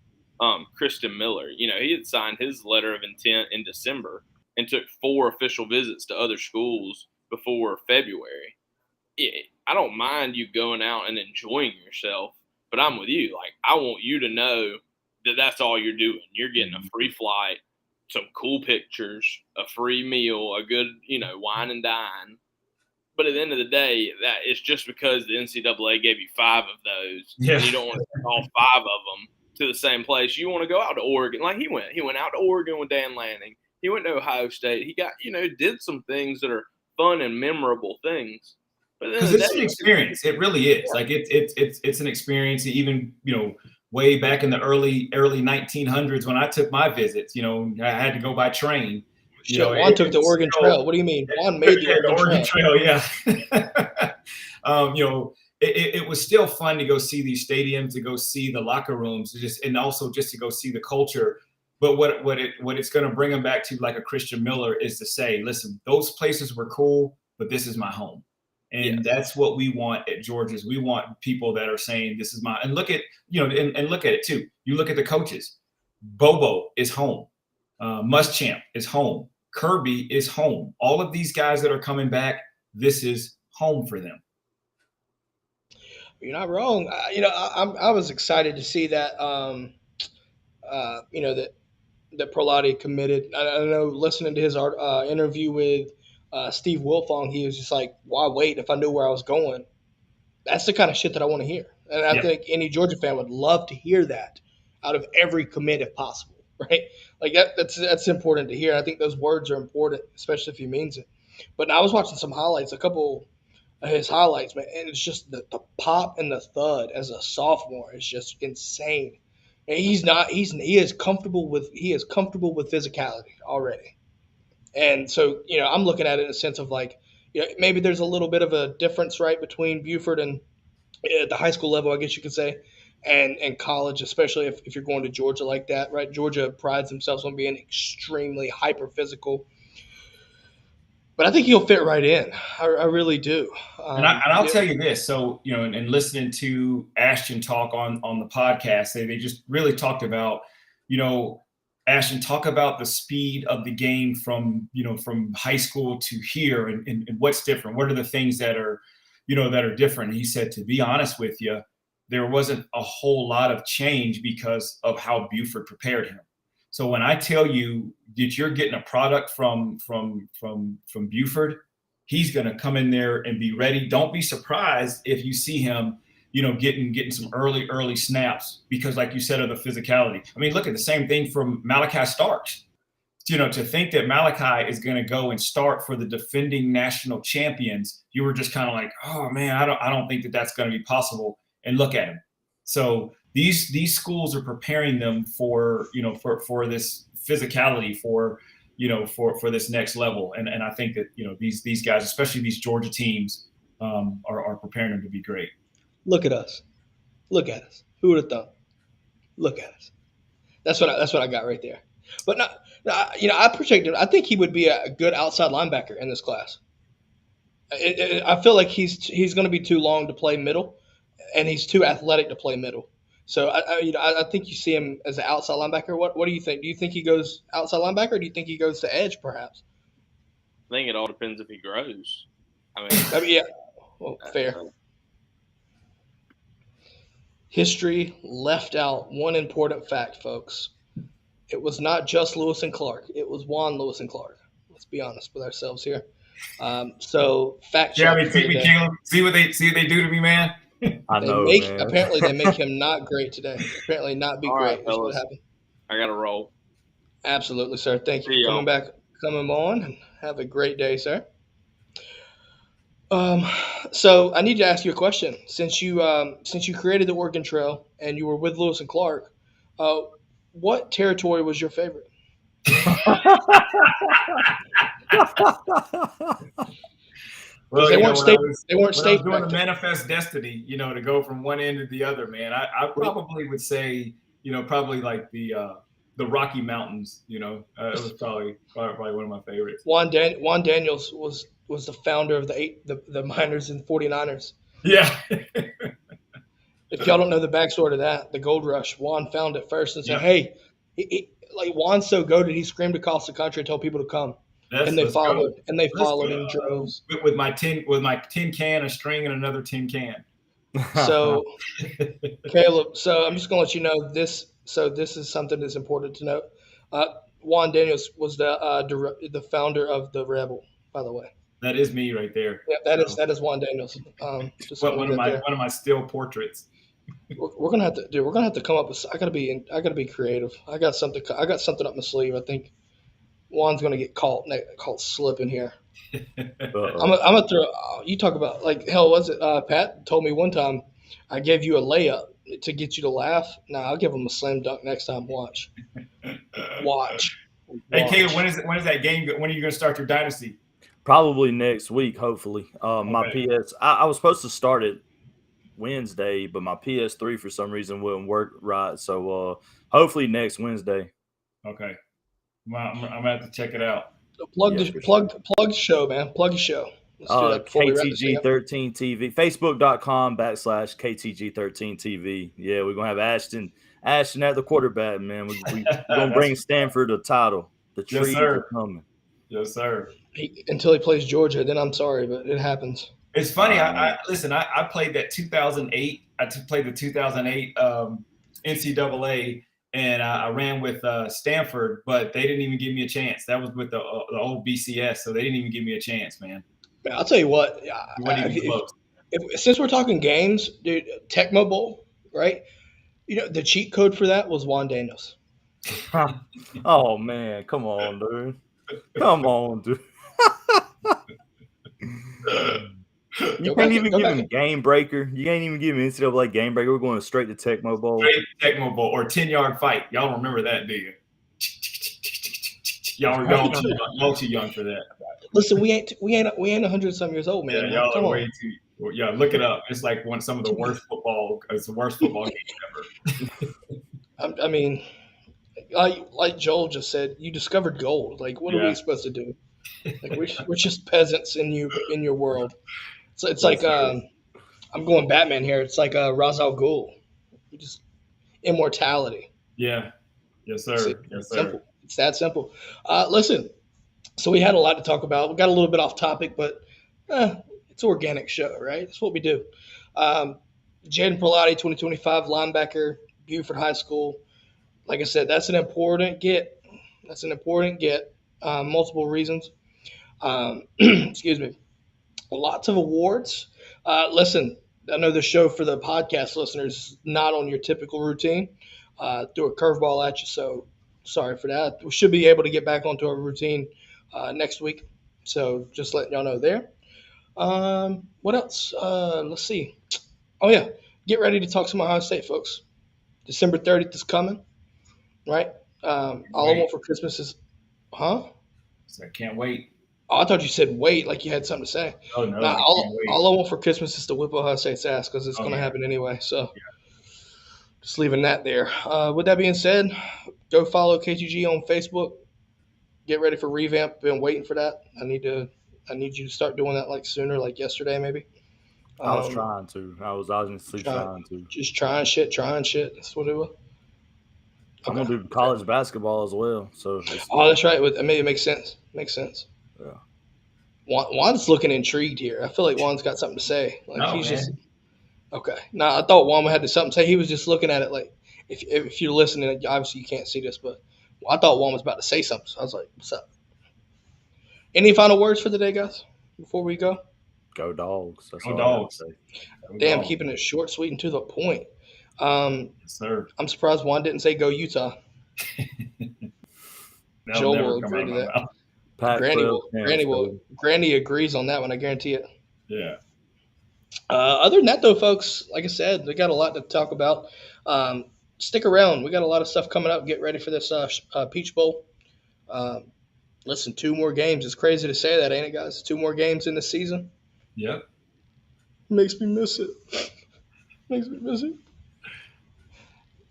Kristen Miller. He had signed his letter of intent in December and took 4 official visits to other schools before February. I don't mind you going out and enjoying yourself, but I'm with you. Like I want you to know that that's all you're doing. You're getting a free flight, some cool pictures, a free meal, a good, wine and dine. But at the end of the day, that it's just because the NCAA gave you 5 of those. Yeah. And you don't want to take all 5 of them to the same place. You want to go out to Oregon. Like he went out to Oregon with Dan Lanning. He went to Ohio State. He got, did some things that are fun and memorable things. Because it's an experience. It really is. Like it's an experience. Even way back in the early 1900s when I took my visits, I had to go by train. Juan took the Oregon Trail. What do you mean? Juan made the Oregon Trail. Yeah. It was still fun to go see these stadiums, to go see the locker rooms, and also just to go see the culture. But what it's going to bring them back to, like a Christian Miller, is to say, listen, those places were cool, but this is my home. And that's what we want at Georgia's. We want people that are saying this is my, and look at, and look at it too. You look at the coaches. Bobo is home. Muschamp is home. Kirby is home. All of these guys that are coming back, this is home for them. You're not wrong. I was excited to see that, that Prelati committed. I know listening to his interview with Steve Wilfong, he was just like, why wait if I knew where I was going? That's the kind of shit that I want to hear. And I think any Georgia fan would love to hear that out of every commit if possible, right? Like that's important to hear. I think those words are important, especially if he means it. But I was watching some highlights, a couple of his highlights, man, and it's just the pop and the thud as a sophomore is just insane. And he is comfortable with physicality already. And so, I'm looking at it in a sense of like, maybe there's a little bit of a difference, right, between Buford and the high school level, I guess you could say, and college, especially if you're going to Georgia like that, right? Georgia prides themselves on being extremely hyper physical. But I think he'll fit right in. I really do. And I'll tell you this. So, and listening to Ashton talk on the podcast, they just really talked about, Ashton, talk about the speed of the game from high school to here, and what's different. What are the things that are different? And he said, to be honest with you, there wasn't a whole lot of change because of how Buford prepared him. So when I tell you that you're getting a product from Buford, he's going to come in there and be ready. Don't be surprised if you see him, getting some early snaps, because like you said, of the physicality. I mean, look at the same thing from Malachi Starks. To think that Malachi is going to go and start for the defending national champions, you were just kind of like, oh man, I don't think that that's going to be possible. And look at him. So these schools are preparing them for this physicality, for this next level. And I think that these guys, especially these Georgia teams, are preparing them to be great. Look at us. Look at us. Who would have thought? Look at us. That's what I got right there. But I projected. I think he would be a good outside linebacker in this class. I feel like he's going to be too long to play middle, and he's too athletic to play middle. So I think you see him as an outside linebacker. What do you think? Do you think he goes outside linebacker, or do you think he goes to edge, perhaps? I think it all depends if he grows. Yeah. Well, fair. History left out one important fact, folks. It was not just Lewis and Clark. It was Juan Lewis and Clark. Let's be honest with ourselves here. So fact check. Caleb, see what they do to me, man. I know. Man. Apparently, they make him not great today. Apparently, not be all great. Right, That's what happened. I got to roll. Absolutely, sir. Thank you for coming on, and have a great day, sir. So I need to ask you a question. Since you created the Oregon Trail and you were with Lewis and Clark, what territory was your favorite? Well, they weren't state. They weren't state. Doing the manifest destiny, to go from one end to the other, man. I probably would say, probably like the Rocky Mountains. It was probably one of my favorites. Juan Daniels was the founder of the Miners and 49ers. Yeah. If y'all don't know the backstory to that, the Gold Rush, Juan found it first and said, "Hey, like Juan's so goated, he screamed across the country and told people to come." And they followed in droves. With my tin can, a string, and another tin can. So, Caleb, I'm just gonna let you know this. So this is something that's important to note. Juan Daniels was the founder of the Rebel, by the way. That is me right there. Yeah, that is Juan Daniels. Just one of my still portraits. We're gonna have to come up with. I gotta be creative. I got something up my sleeve. I think Juan's gonna get caught slipping here. I'm gonna throw. You talk about like hell. Was it Pat told me one time? I gave you a layup to get you to laugh. Now I'll give him a slam dunk next time. Watch. Hey Caleb, when is that game? When are you gonna start your dynasty? Probably next week, hopefully. My PS, I was supposed to start it Wednesday, but my PS3 for some reason wouldn't work right. So hopefully next Wednesday. Okay. I'm gonna have to check it out. Plug the show, man. Plug the show. KTG13 TV. Facebook.com/KTG13 TV. Yeah, we're gonna have Ashton at the quarterback, man. We're gonna bring Stanford a title. The trees are coming. Yes, sir. Until he plays Georgia, then I'm sorry, but it happens. It's funny. I played that 2008. I played the 2008 NCAA, and I ran with Stanford, but they didn't even give me a chance. That was with the old BCS, so they didn't even give me a chance, man. I'll tell you what. Since we're talking games, dude, Tecmo Bowl, right? The cheat code for that was Juan Daniels. Oh man, come on, dude. You can't even give him Game Breaker. You can't even give him NCAA Game Breaker. We're going straight to Tecmo Bowl. Tecmo Bowl or 10-yard fight. Y'all remember that, do you? Y'all too young for that. Listen, we ain't 100-some years old, man. Yeah, y'all are way too. Yeah, look it up. It's like some of the worst football. It's the worst football game ever. I mean, like Joel just said, you discovered gold. Like, what are we supposed to do? Like, we're just peasants in your world. So it's like I'm going Batman here. It's like Ra's al Ghul, just immortality. Yeah. Yes, See, sir. Yes, sir. simple. It's that simple. Listen, so we had a lot to talk about. We got a little bit off topic, but it's an organic show, right? That's what we do. Um, Jaden Pilati, 2025 linebacker, Buford High School. Like I said, that's an important get. That's an important get. Multiple reasons. Excuse me. Lots of awards. Listen, I know the show for the podcast listeners is not on your typical routine. Threw a curveball at you, so sorry for that. We should be able to get back onto our routine next week. So just letting y'all know there. What else? Let's see. Oh yeah, get ready to talk some Ohio State, folks. December 30th is coming, right? All I Wait. want for Christmas is, huh? So I can't wait. Oh, I thought you said wait, like you had something to say. Oh no, Nah, I can't wait. all I want for Christmas is to whip Ohio State's ass because it's Oh going to yeah. happen anyway. So just leaving that there. With that being said, go follow KTG on Facebook. Get ready for revamp. Been waiting for that. I need you to start doing that like sooner, like yesterday maybe. I was Um, trying to. I was honestly try, trying to. just trying shit. That's what it was. I'm Okay. gonna do college basketball as well. So it's Oh, that's right. I mean, it makes sense. Makes sense. yeah. Juan's looking intrigued here. I feel like Juan's got something to say. Like No, he's just man. okay. No, I thought Juan had something to say. He was just looking at it like if you're listening, obviously you can't see this, but I thought Juan was about to say something. So I was like, "What's up?" Any final words for the day, guys? Before we go, Go dogs. That's Go all I gotta dogs. say. Go damn, dogs. keeping it short, sweet, and to the point. Um, Yes, sir. I'm surprised Juan didn't say go Utah. That'll Joel never will come agree out of to my that. mouth. Pac-12 champs, baby. Granny agrees on that one. I guarantee it. Yeah. Other than that, though, folks, like I said, we got a lot to talk about. Um, Stick around. We got a lot of stuff coming up. Get ready for this Peach Bowl. Um, listen, 2 more games. It's crazy to say that, ain't it, guys? 2 more games in the season. Yep. Makes me miss it. Makes me miss it.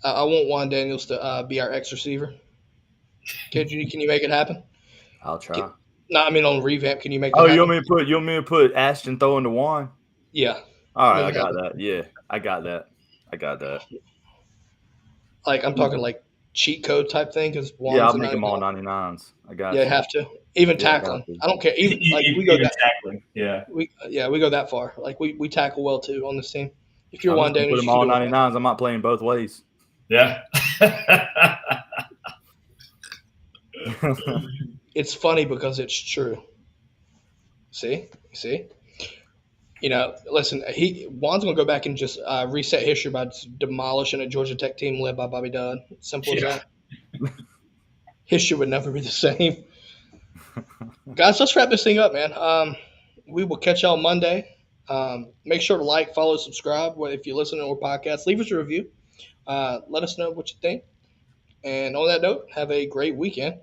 I want Juan Daniels to be our X receiver. Can you make it happen? I'll try. No, I mean on revamp. Can you make that Oh, happen? you want me to put Ashton throwing the one? Yeah. All right, Make I it got happen. that. Yeah, I got that. I got that. Like I'm talking like cheat code type thing because Yeah, Juan's I'll a make them 99. all 99s. I got Yeah, you. have to. Even Yeah, I tackling. got to. I don't care. Even like we go Even that tackling. Yeah. we go that far. Like we tackle well too on this team. If you're I'm Juan just gonna put Daniels, them you can all do it. 99s. I'm not playing both ways. Yeah. It's funny because it's true. See. Listen. Juan's gonna go back and just reset history by just demolishing a Georgia Tech team led by Bobby Dodd. Simple as Yeah. that. History would never be the same. Guys, let's wrap this thing up, man. We will catch y'all Monday. Make sure to like, follow, subscribe. If you listen to our podcast, leave us a review. Let us know what you think. And on that note, have a great weekend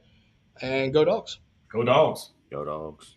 and go dogs. Go dogs. Go dogs.